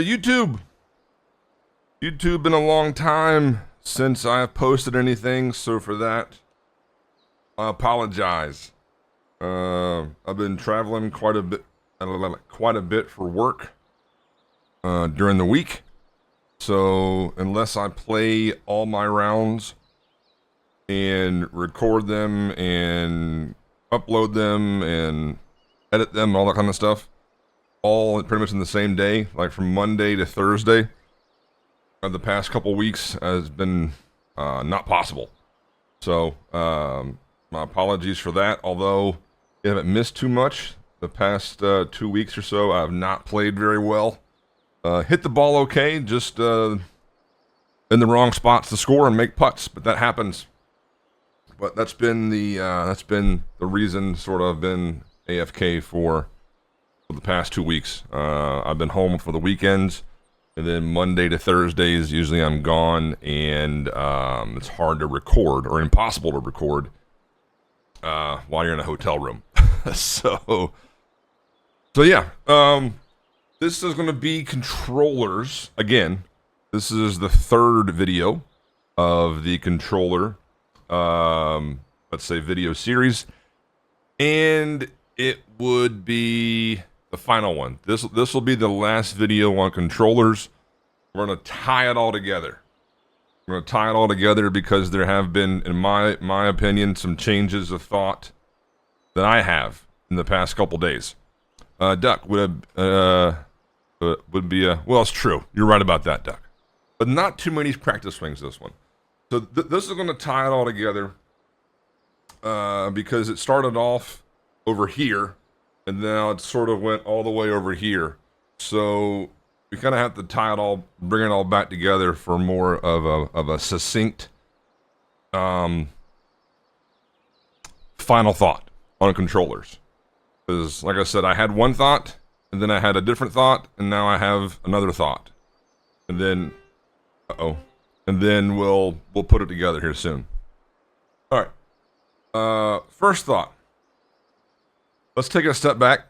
YouTube. YouTube been a long time since I've posted anything, so for that, I apologize. I've been traveling quite a bit for work during the week. So unless I play all my rounds and record them and upload them and edit them and all that kind of stuff, all pretty much in the same day, like from Monday to Thursday, the past couple weeks has been not possible. So my apologies for that. Although I haven't missed too much the past 2 weeks or so, I've not played very well. Hit the ball okay, just in the wrong spots to score and make putts, but that happens. But that's been the reason sort of been AFK for the past 2 weeks. I've been home for the weekends, and then Monday to Thursdays usually I'm gone, and it's hard to record or impossible to record while you're in a hotel room. so yeah. This is going to be controllers again. This is the third video of the controller, let's say video series, and it would be the final one. This will be the last video on controllers. We're going to tie it all together. We're going to tie it all together because there have been, in my opinion, some changes of thought that I have in the past couple days. Duck would be a, well, it's true. You're right about that, Duck. But not too many practice swings this one. So this is going to tie it all together because it started off over here, and now it sort of went all the way over here. So we kind of have to tie it all, bring it all back together for more of a succinct final thought on controllers. Because, like I said, I had one thought, and then I had a different thought, and now I have another thought. And then, and then we'll put it together here soon. All right. First thought. Let's take a step back.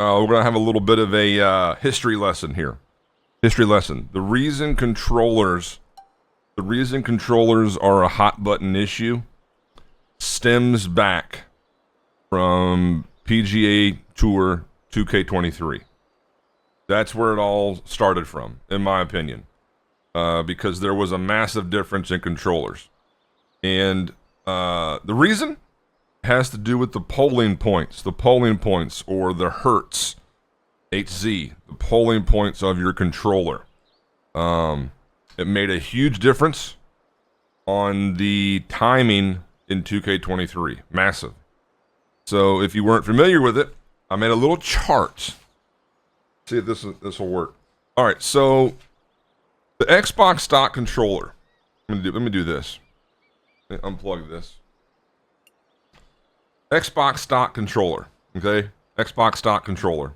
We're gonna have a little bit of a history lesson here. History lesson. The reason controllers are a hot button issue stems back from PGA Tour 2K23. That's where it all started from, in my opinion, because there was a massive difference in controllers, and the reason has to do with the polling points, or the Hertz, HZ, the polling points of your controller. It made a huge difference on the timing in 2K23, massive. So if you weren't familiar with it, I made a little chart. See if this will work. All right, so the Xbox stock controller. Let me do this. Let me unplug this. Xbox stock controller. Okay, Xbox stock controller.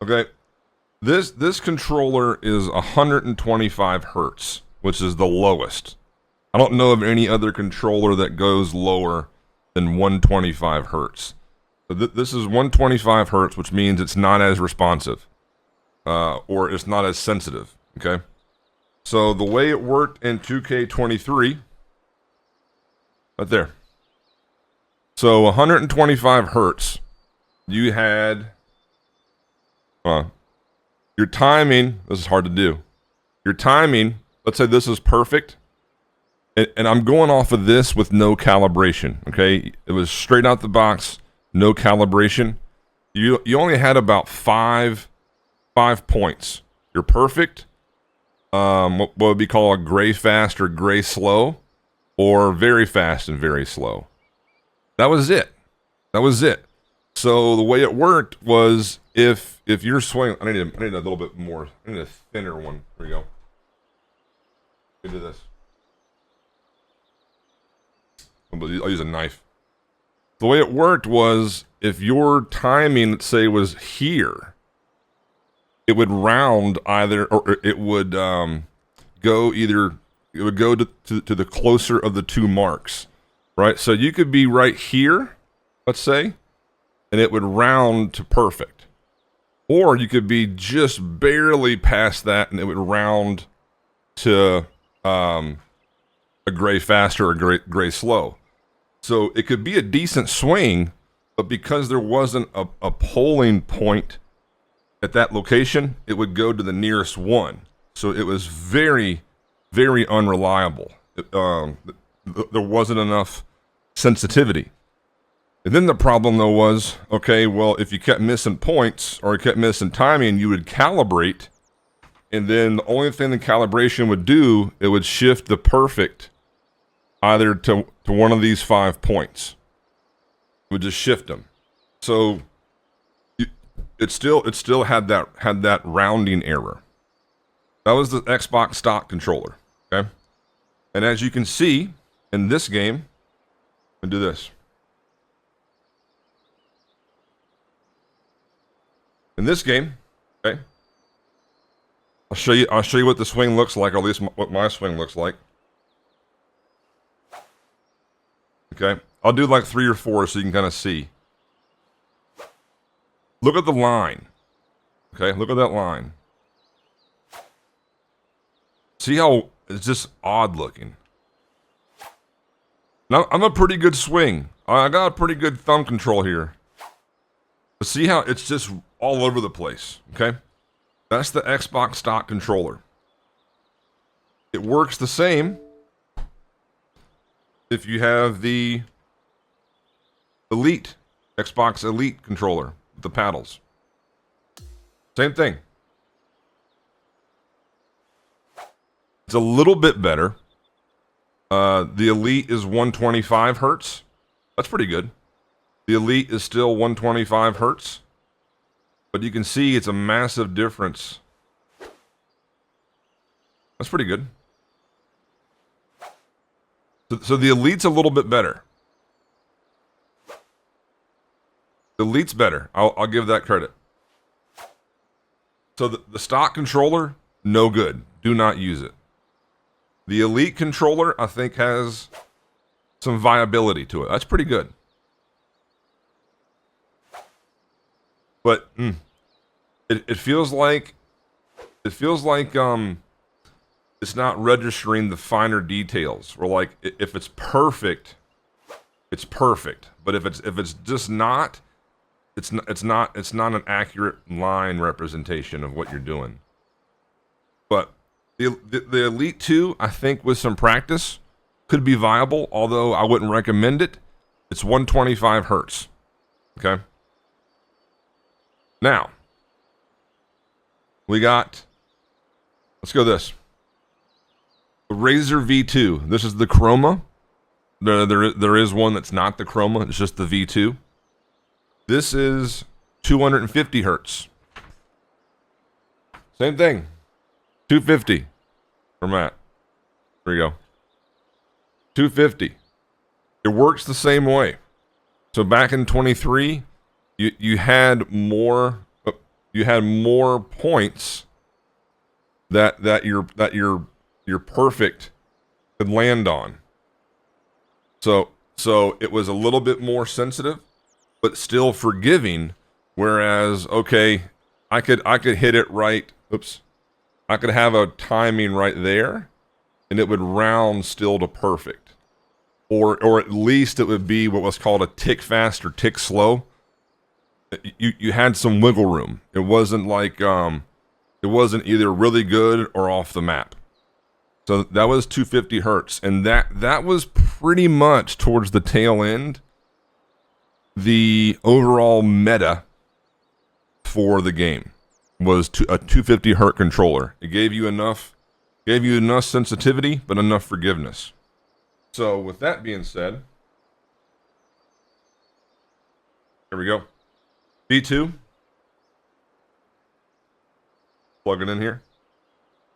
Okay, this controller is 125 hertz, which is the lowest. I don't know of any other controller that goes lower than 125 hertz. So this is 125 hertz, which means it's not as responsive, or it's not as sensitive. Okay, so the way it worked in 2K23, right there. So 125 hertz, you had your timing. This is hard to do. Your timing. Let's say this is perfect. And I'm going off of this with no calibration, okay? It was straight out the box, no calibration. You only had about five points. You're perfect. What would be called a gray fast or gray slow, or very fast and very slow. That was it. So the way it worked was if you're swinging, I need a little bit more. I need a thinner one. Here we go. Let me do this. I'll use a knife. The way it worked was if your timing, let's say, was here, it would round either, or it would go either. It would go to the closer of the two marks, right? So you could be right here, let's say, and it would round to perfect. Or you could be just barely past that and it would round to a gray fast or a gray slow. So it could be a decent swing, but because there wasn't a polling point at that location, it would go to the nearest one. So it was very, very unreliable. There wasn't enough sensitivity. And then the problem, though, was, okay, well, if you kept missing points or you kept missing timing, you would calibrate, and then the only thing the calibration would do, it would shift the perfect either to one of these 5 points. It would just shift them. So it still had that rounding error. That was the Xbox stock controller, okay? And as you can see in this game, and do this. In this game, okay, I'll show you what the swing looks like, or at least what my swing looks like. Okay, I'll do like 3 or 4 so you can kind of see. Look at the line. Okay, look at that line. See how it's just odd looking. Now, I'm a pretty good swing. I got a pretty good thumb control here. But see how it's just all over the place, okay? That's the Xbox stock controller. It works the same if you have the Elite, Xbox Elite controller, with the paddles. Same thing. It's a little bit better. The Elite is 125 hertz. That's pretty good. The Elite is still 125 hertz. But you can see it's a massive difference. That's pretty good. So the Elite's a little bit better. The Elite's better. I'll give that credit. So the stock controller, no good. Do not use it. The Elite controller, I think, has some viability to it. That's pretty good. But it feels like it's not registering the finer details. Or like if it's perfect, it's perfect. But if it's just not, it's not an accurate line representation of what you're doing. But the Elite 2, I think, with some practice, could be viable. Although I wouldn't recommend it. It's 125 hertz. Okay. Now, we got, let's go this. The Razer V2. This is the Chroma. There is one that's not the Chroma. It's just the V2. This is 250 hertz. Same thing. 250 for Matt. There you go. 250. It works the same way. So back in 23, you had more points that your perfect could land on. So it was a little bit more sensitive, but still forgiving. Whereas, okay, I could hit it right. Oops, I could have a timing right there, and it would round still to perfect, or at least it would be what was called a tick fast or tick slow. You had some wiggle room. It wasn't like it wasn't either really good or off the map. So that was 250 hertz, and that was pretty much towards the tail end. The overall meta for the game was a 250 hertz controller. It gave you enough sensitivity, but enough forgiveness. So with that being said, here we go. V2. Plug it in here.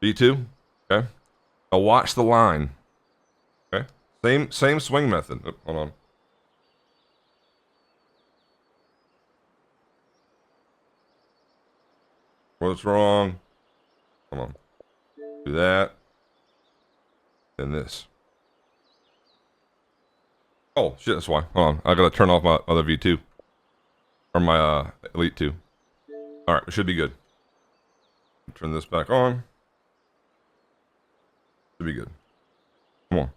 V2. Okay. Now watch the line. Okay. Same swing method. Oh, hold on. What's wrong? Hold on. Do that. And this. Oh shit, that's why. Hold on. I gotta turn off my other V2. or my Elite 2. All right, we should be good. Turn this back on. Should be good. Come on.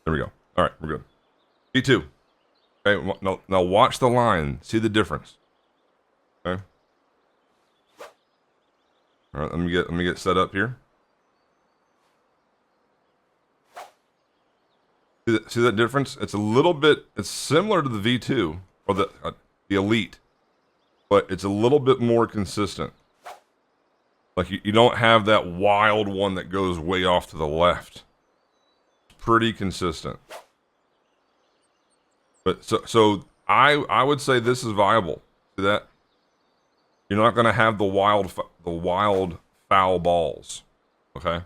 There we go. All right, we're good. V2. Okay, now watch the line. See the difference. Okay. All right, let me get set up here. See that difference? It's a little bit. It's similar to the V2 or the Elite, but it's a little bit more consistent. Like you don't have that wild one that goes way off to the left. It's pretty consistent. But so I would say this is viable. See that? You're not going to have the wild foul balls. Okay?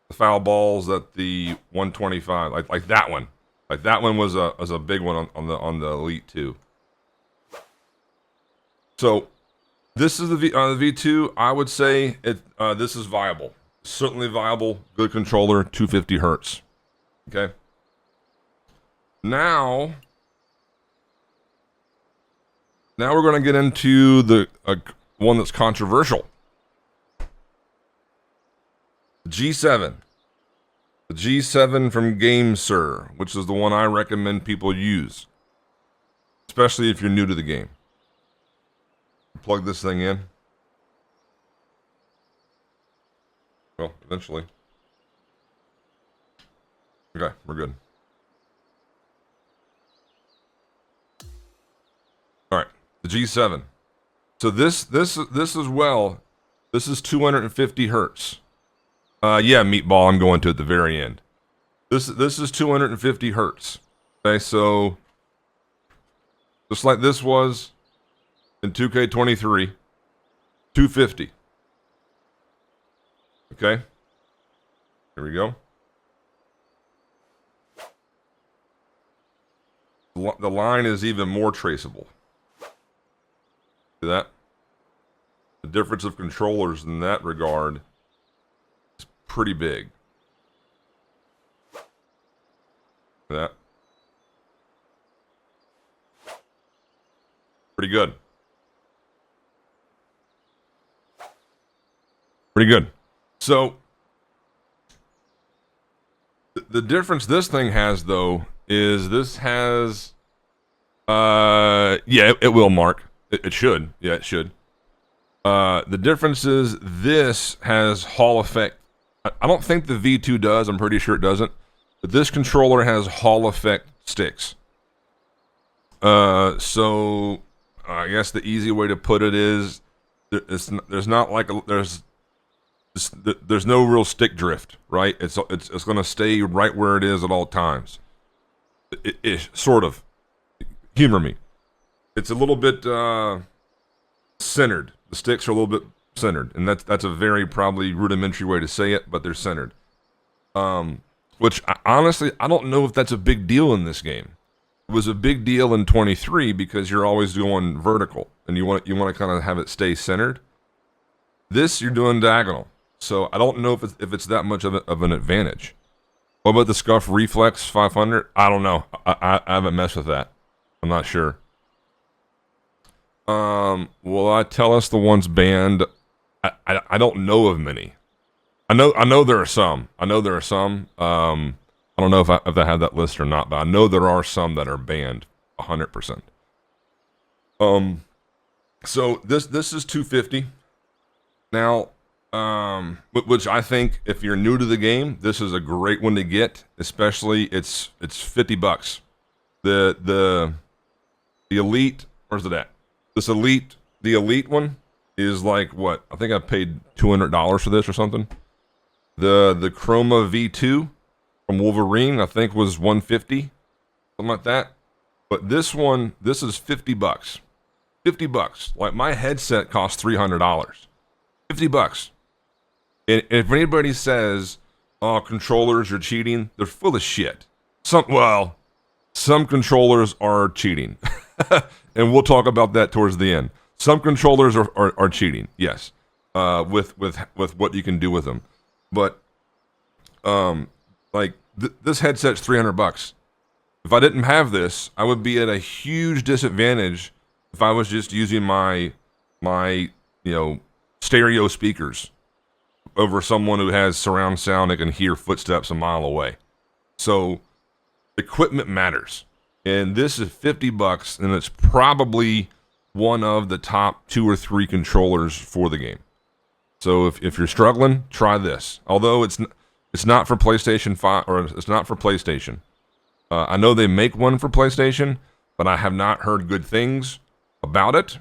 The foul balls that the 125 like that one. Like that one was a big one on the Elite 2. So this is the V2. I would say this is viable. Certainly viable. Good controller. 250 hertz. Okay. Now we're going to get into the one that's controversial. The G7. The G7 from GameSir, which is the one I recommend people use, especially if you're new to the game. Plug this thing in. Well, eventually. Okay, we're good. All right, the G7. So this as well. This is 250 hertz. Yeah, Meatball. I'm going to at the very end. This is 250 hertz. Okay, so just like this was in 2K23, 250. Okay, here we go. The line is even more traceable. See that? The difference of controllers in that regard is pretty big. See that? Pretty good. Pretty good. So, the difference this thing has, though, is this has... yeah, it will, Mark. It should. Yeah, it should. The difference is this has Hall effect. I don't think the V2 does. I'm pretty sure it doesn't. But this controller has Hall effect sticks. So I guess the easy way to put it is there's not like there's no real stick drift, right? It's going to stay right where it is at all times. It sort of. Humor me. It's a little bit centered. The sticks are a little bit centered, and that's a very probably rudimentary way to say it, but they're centered. Which honestly, I don't know if that's a big deal in this game. It was a big deal in 23 because you're always going vertical, and you want to kind of have it stay centered. This you're doing diagonal, so I don't know if it's that much of an advantage. What about the Scuff Reflex 500? I don't know. I haven't messed with that. I'm not sure. Will I tell us the ones banned? I don't know of many. I know there are some. I know there are some. I don't know if I have that list or not, but I know there are some that are banned 100%. So this is 250. Now, which I think if you're new to the game, this is a great one to get, especially it's $50. The Elite, where's it at? The Elite one is like what? I think I paid $200 for this or something. The Chroma V2 from Wolverine, I think was $150, something like that. But this one, this is $50. $50. Like my headset costs $300. $50. And if anybody says, "Oh, controllers are cheating," they're full of shit. Some controllers are cheating. And we'll talk about that towards the end. Some controllers are cheating, yes, with what you can do with them. But this headset's $300. If I didn't have this, I would be at a huge disadvantage if I was just using my stereo speakers over someone who has surround sound and can hear footsteps a mile away. So equipment matters. And this is $50, and it's probably one of the top 2 or 3 controllers for the game. So if you're struggling, try this. Although it's not for PlayStation 5, or it's not for PlayStation. I know they make one for PlayStation, but I have not heard good things about it.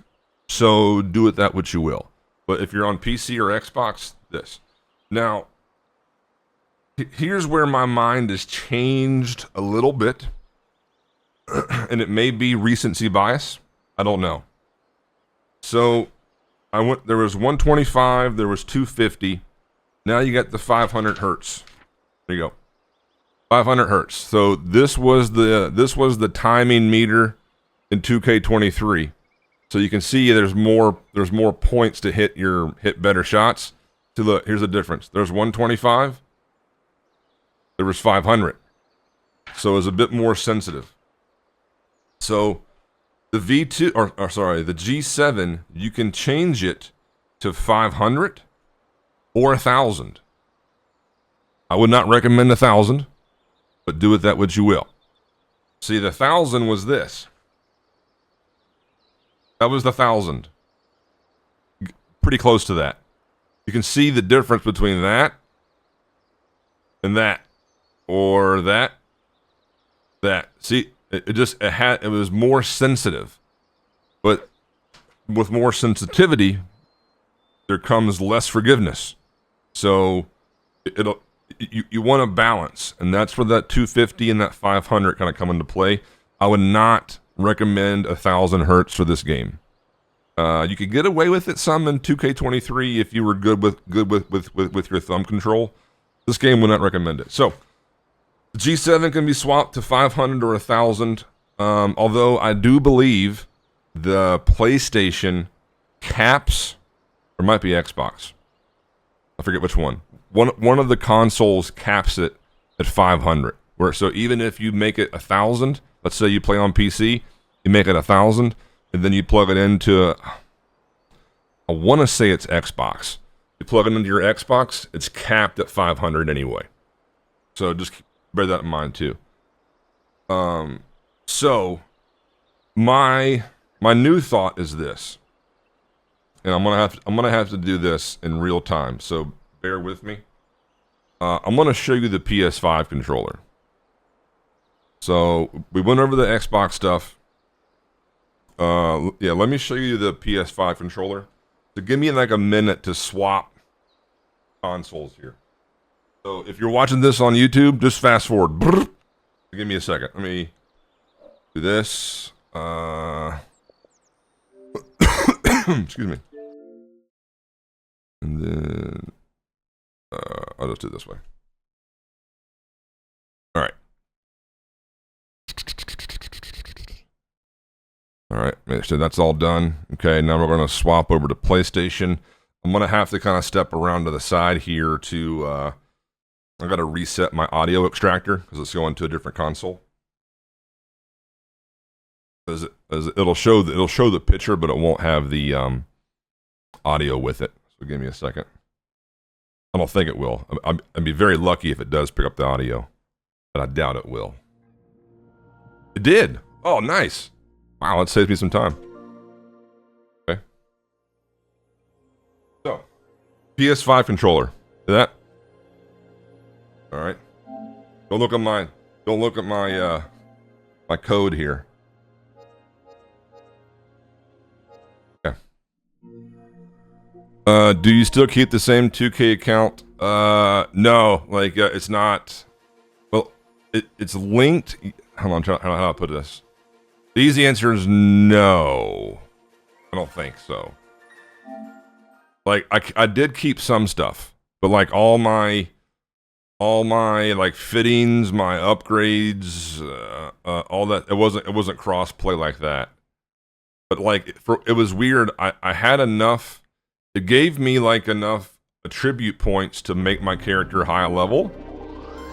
So do with that what you will. But if you're on PC or Xbox, this. Now, here's where my mind has changed a little bit. And it may be recency bias. I don't know. So there was 125, there was 250. Now you got the 500 hertz. There you go. 500 hertz. So this was the timing meter in 2K23. So you can see there's more points to hit better shots. So look, here's the difference. There's 125. There was 500. So it was a bit more sensitive. So the V2 the G7, you can change it to 500 or 1,000. I would not recommend 1,000, but do with that what you will. See, the 1,000 was this. That was the 1,000. Pretty close to that. You can see the difference between that and that, or that. See, it was more sensitive, but with more sensitivity, there comes less forgiveness. So you want a balance, and that's where that 250 and that 500 kind of come into play. I would not recommend 1,000 hertz for this game. You could get away with it some in 2K23 if you were good with your thumb control. This game would not recommend it. So the G7 can be swapped to 500 or 1,000. Although I do believe the PlayStation caps, or might be Xbox. I forget which one. One of the consoles caps it at 500. So even if you make it 1,000, let's say you play on PC, you make it 1,000, and then you plug it into, I want to say it's Xbox. You plug it into your Xbox, it's capped at 500 anyway. So just bear that in mind too. So my new thought is this, and I'm gonna have to do this in real time. So bear with me. I'm gonna show you the PS5 controller. So we went over the Xbox stuff. Yeah, let me show you the PS5 controller. So give me like a minute to swap consoles here. So if you're watching this on YouTube, just fast forward. Brrr. Give me a second. Let me do this. Excuse me. And then I'll just do it this way. All right. All right, so that's all done. Okay, now we're going to swap over to PlayStation. I'm going to have to kind of step around to the side here to, I got to reset my audio extractor because it's going to a different console. It'll show the picture, but it won't have the audio with it. So give me a second. I don't think it will. I'd be very lucky if it does pick up the audio, but I doubt it will. It did. Oh, nice. Wow, that saves me some time. Okay. So, PS5 controller. See that? All right. Don't look at my my code here. Okay. Do you still keep the same 2K account? No. Like it's not. Well, it's linked. Hold on. How do I put this? The easy answer is no. I don't think so. Like I did keep some stuff, but like all my like fittings, my upgrades, all that, it wasn't cross play like that. But like it was weird. I had enough. It gave me like enough attribute points to make my character high level,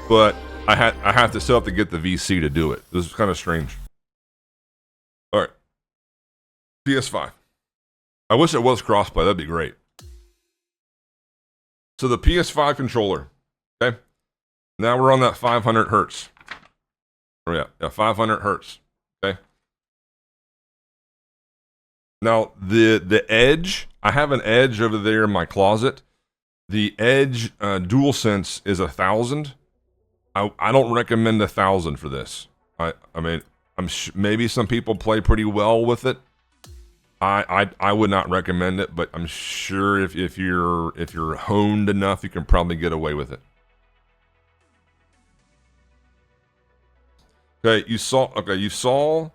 but I have to still have to get the VC to do it. This is kind of strange. All right. PS5. I wish it was crossplay. That'd be great. So the PS5 controller. Okay. Now we're on that 500 hertz. Oh yeah, 500 hertz. Okay. Now the Edge, I have an Edge over there in my closet. The Edge DualSense is 1,000. I don't recommend 1,000 for this. I mean, maybe some people play pretty well with it. I would not recommend it, but I'm sure if you're honed enough, you can probably get away with it. Okay, you saw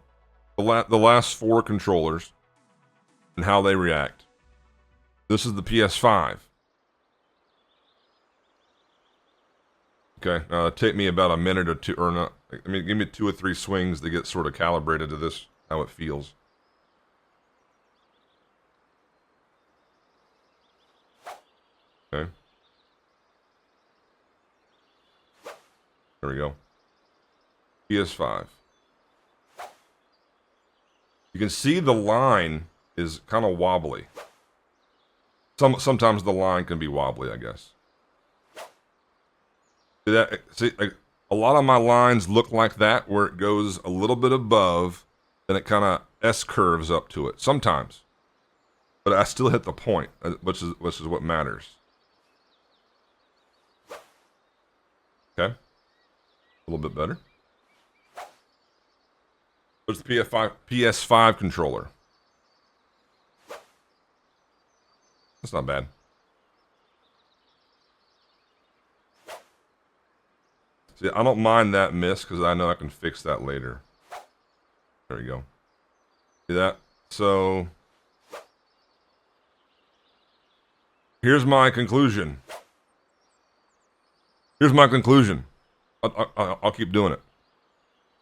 the last 4 controllers and how they react. This is the PS5. Okay, take me about a minute or two, or not. I mean, give me 2 or 3 swings to get sort of calibrated to this, how it feels. Okay. There we go. PS5. You can see the line is kind of wobbly. Sometimes the line can be wobbly, I guess. See, a lot of my lines look like that, where it goes a little bit above, then it kind of S-curves up to it. Sometimes. But I still hit the point, which is what matters. Okay. A little bit better. There's the PS5 controller. That's not bad. See, I don't mind that miss because I know I can fix that later. There we go. See that? So, here's my conclusion. Here's my conclusion. I'll keep doing it.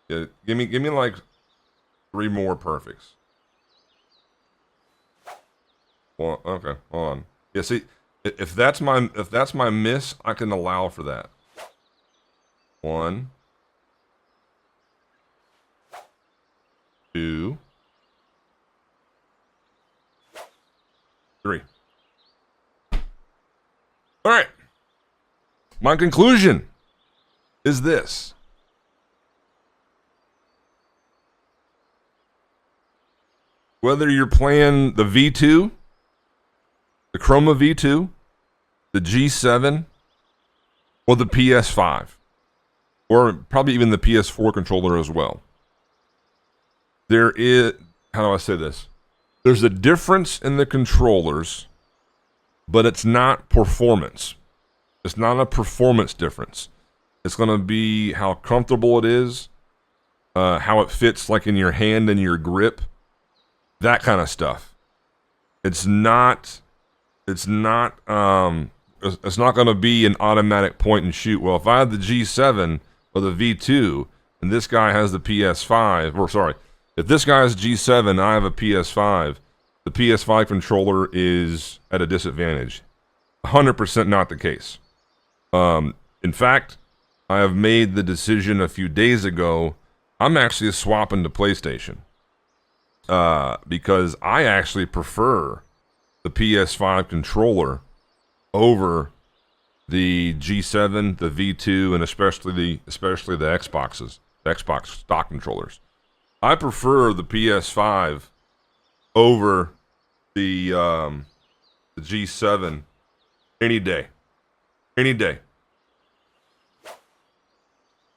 Yeah, give me like 3 more perfects. Well, okay, hold on. Yeah, see, if that's my miss, I can allow for that. 1, 2, 3. All right. My conclusion is this. Whether you're playing the V2, the Chroma V2, the G7, or the PS5, or probably even the PS4 controller as well, there is, how do I say this? There's a difference in the controllers, but it's not performance. It's not a performance difference. It's going to be how comfortable it is, how it fits like in your hand and your grip, that kind of stuff. It's not going to be an automatic point and shoot. Well, if I had the G7 or the V2 and this guy has the PS5, or sorry, if this guy has G7 and I have a PS5, the PS5 controller is at a disadvantage. 100% not the case. In fact, I have made the decision a few days ago, I'm actually swapping to PlayStation. Because I actually prefer the PS5 controller over the G7, the V2, and especially the Xboxes, the Xbox stock controllers. I prefer the PS5 over the G7 any day. Any day.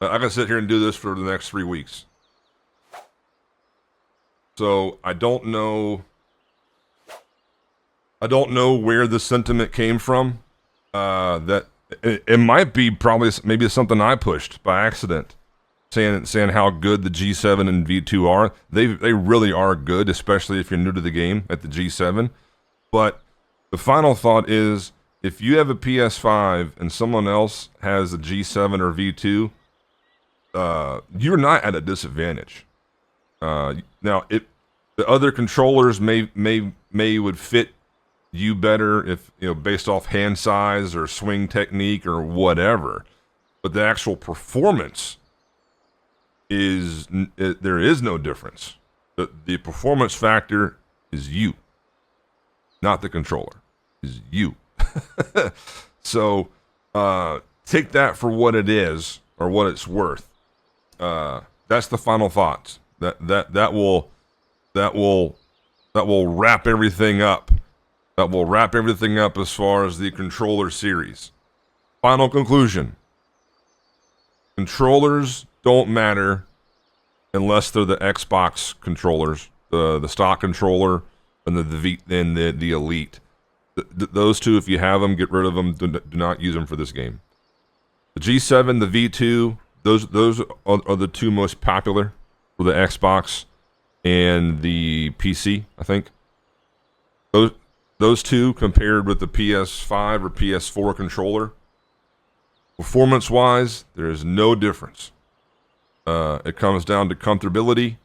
I can sit here and do this for the next 3 weeks. So I don't know where the sentiment came from. That it might be maybe something I pushed by accident, saying how good the G7 and V2 are. They really are good, especially if you're new to the game at the G7. But the final thought is, if you have a PS5 and someone else has a G7 or V2, you're not at a disadvantage. Now, the other controllers may would fit you better if, based off hand size or swing technique or whatever, but the actual performance there is no difference. The performance factor is you, not the controller. Is you. So take that for what it is or what it's worth. That's the final thoughts. That will wrap everything up. That will wrap everything up as far as the controller series. Final conclusion. Controllers don't matter unless they're the Xbox controllers, the stock controller and the Elite. Those two, if you have them, get rid of them. Do not use them for this game. The G7, the V2, those are the two most popular for the Xbox and the PC, I think. Those two compared with the PS5 or PS4 controller, performance-wise, there is no difference. It comes down to comfortability,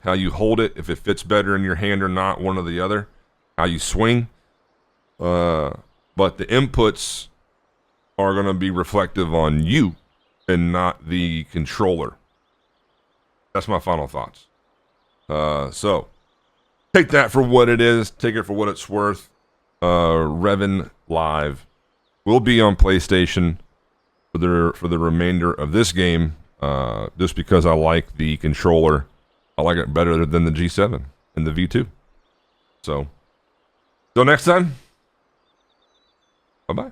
how you hold it, if it fits better in your hand or not, one or the other, how you swing. But the inputs are going to be reflective on you and not the controller. That's my final thoughts. So take that for what it is. Take it for what it's worth. Revn Live will be on PlayStation for the remainder of this game. Just because I like the controller, I like it better than the G7 and the V2. So, till next time. Bye-bye.